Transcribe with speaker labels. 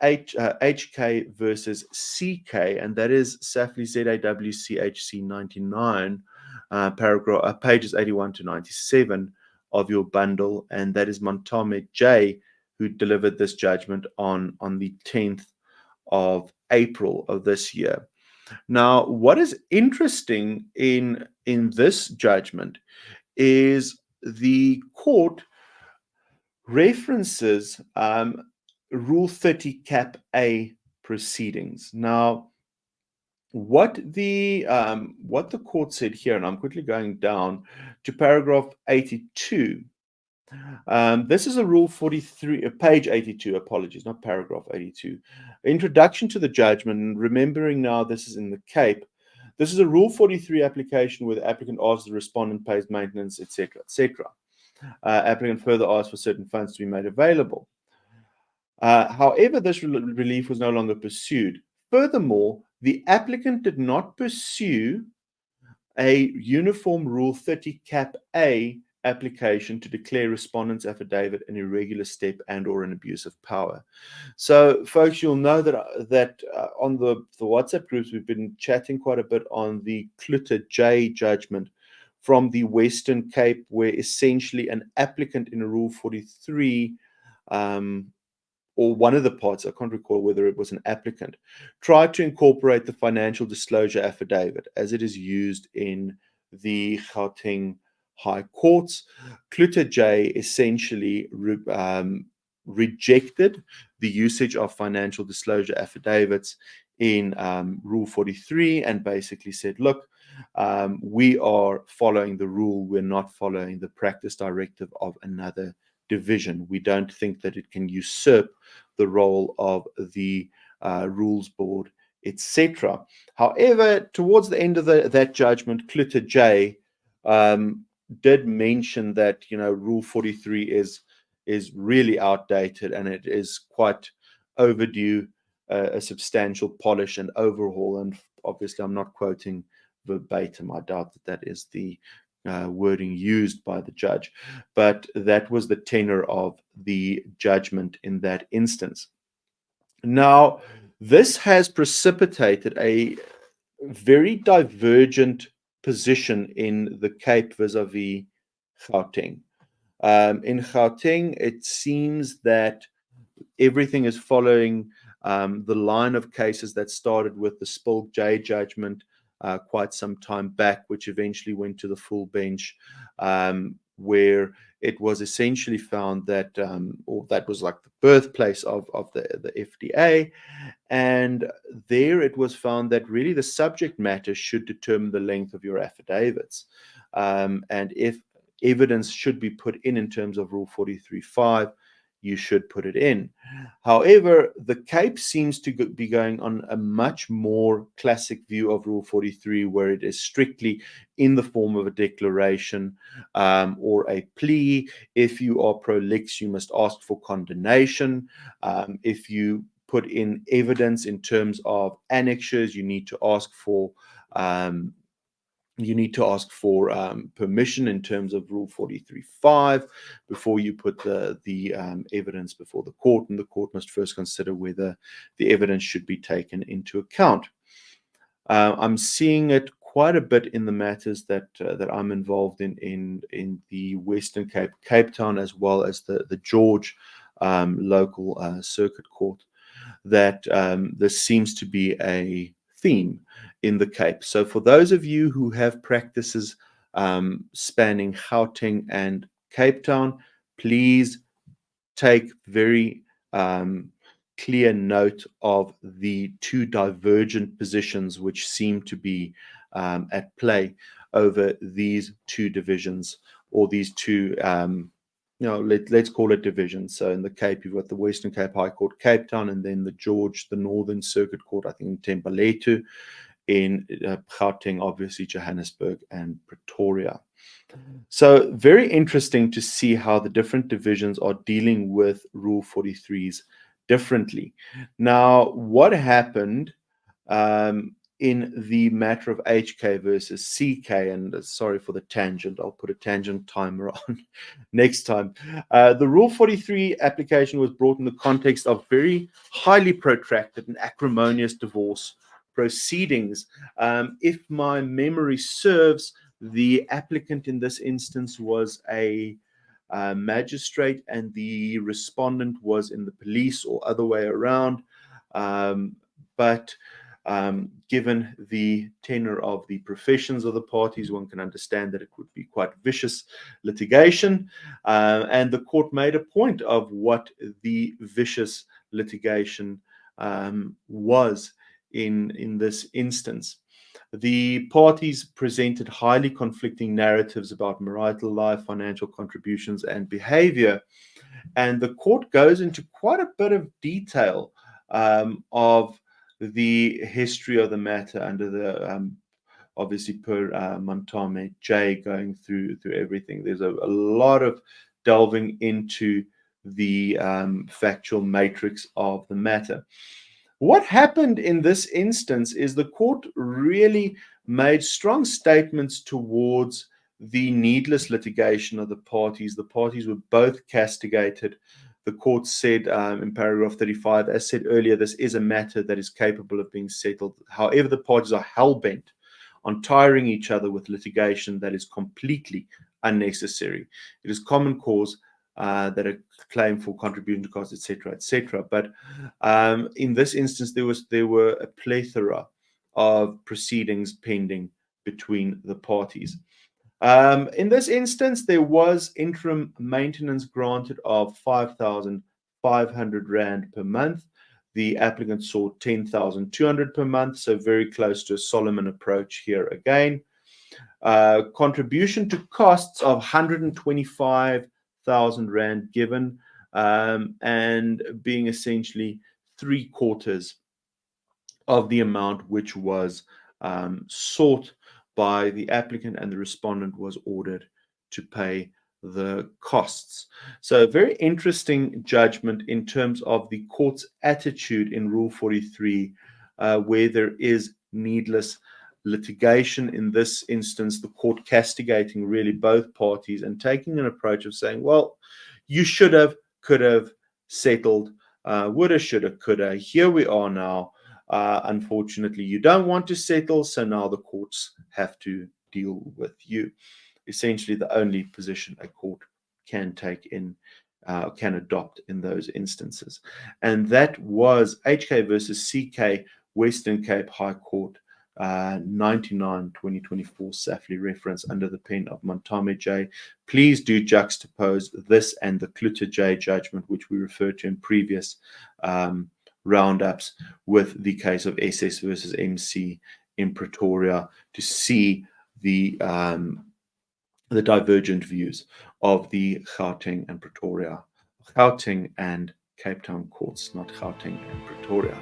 Speaker 1: HK versus CK, and that is Safley ZAWCHC 99, pages 81 to 97 of your bundle, and that is Montame J, who delivered this judgment on the 10th of April of this year. Now, what is interesting in this judgment is the court references Rule 30 Cap A proceedings. Now, what the court said here, and I'm quickly going down to paragraph 82. This is a Rule 43, page 82, apologies, not paragraph 82. Introduction to the judgment, and remembering now this is in the Cape. This is a Rule 43 application where the applicant asks the respondent pays maintenance, etc., etc. Applicant further asks for certain funds to be made available. However, this relief was no longer pursued. Furthermore, the applicant did not pursue a uniform Rule 30 Cap A application to declare respondent's affidavit an irregular step and or an abuse of power. So, folks, you'll know that on the WhatsApp groups, we've been chatting quite a bit on the Clutter J judgment from the Western Cape, where essentially an applicant in a Rule 43 or one of the parts, I can't recall whether it was an applicant, tried to incorporate the financial disclosure affidavit as it is used in the Gauteng High Courts. Clutter J essentially rejected the usage of financial disclosure affidavits in Rule 43 and basically said, look, we are following the rule, we're not following the practice directive of another division. We don't think that it can usurp the role of the rules board, etc. However, towards the end of that judgment, Clutter J did mention that Rule 43 is really outdated and it is quite overdue a substantial polish and overhaul. And obviously, I'm not quoting verbatim. I doubt that is the wording used by the judge, but that was the tenor of the judgment in that instance. Now, this has precipitated a very divergent position in the Cape vis-a-vis Gauteng. In Gauteng, it seems that everything is following the line of cases that started with the Spilk J judgment quite some time back, which eventually went to the full bench, where it was essentially found that, or that was like the birthplace of the FDA, and there it was found that really the subject matter should determine the length of your affidavits, and if evidence should be put in terms of Rule 43.5, you should put it in. However, the Cape seems to be going on a much more classic view of Rule 43, where it is strictly in the form of a declaration or a plea. If you are prolix, you must ask for condonation. If you put in evidence in terms of annexures, you need to ask for permission in terms of Rule 43.5 before you put the evidence before the court, and the court must first consider whether the evidence should be taken into account. I'm seeing it quite a bit in the matters that I'm involved in the Western Cape, Cape Town, as well as the George local circuit court, that this seems to be a theme in the Cape. So for those of you who have practices spanning Gauteng and Cape Town, please take very clear note of the two divergent positions which seem to be at play over these two divisions, or these two let's call it divisions. So in the Cape, you've got the Western Cape High Court, Cape Town, and then the George, the Northern Circuit Court, I think in Thembalethu, in Gauteng, obviously Johannesburg and Pretoria. So very interesting to see how the different divisions are dealing with Rule 43s differently. Now, what happened in the matter of HK versus CK, and sorry for the tangent, I'll put a tangent timer on next time. The Rule 43 application was brought in the context of very highly protracted and acrimonious divorce proceedings. If my memory serves, the applicant in this instance was a magistrate and the respondent was in the police or other way around. But given the tenor of the professions of the parties, one can understand that it would be quite vicious litigation. And the court made a point of what the vicious litigation was in this instance. The parties presented highly conflicting narratives about marital life, financial contributions, and behavior. And the court goes into quite a bit of detail of the history of the matter under the obviously per Montame J, going through everything. There's a lot of delving into the factual matrix of the matter. What happened in this instance is the court really made strong statements towards the needless litigation of the parties. The parties were both castigated. The court said in paragraph 35, as said earlier, this is a matter that is capable of being settled. However, the parties are hell-bent on tiring each other with litigation that is completely unnecessary. It is common cause that a claim for contribution to costs, etc., etc. But in this instance, there were a plethora of proceedings pending between the parties. In this instance, there was interim maintenance granted of 5,500 Rand per month. The applicant sought 10,200 per month, so very close to a Solomon approach here again. Contribution to costs of 125,000 Rand given, and being essentially 3/4 of the amount which was sought by the applicant, and the respondent was ordered to pay the costs. So a very interesting judgment in terms of the court's attitude in Rule 43, where there is needless litigation. In this instance, the court castigating really both parties and taking an approach of saying, well, you should have, could have settled, woulda, shoulda, coulda. Here we are now. Unfortunately, you don't want to settle, so now the courts have to deal with you. Essentially, the only position a court can take can adopt in those instances. And that was HK versus CK, Western Cape High Court, 99/2024 Safley reference under the pen of Montame J. Please do juxtapose this and the Kluter J judgment, which we referred to in previous roundups, with the case of SS versus MC in Pretoria, to see the divergent views of the Gauteng and Pretoria, Gauteng and Cape Town courts, not Gauteng and Pretoria.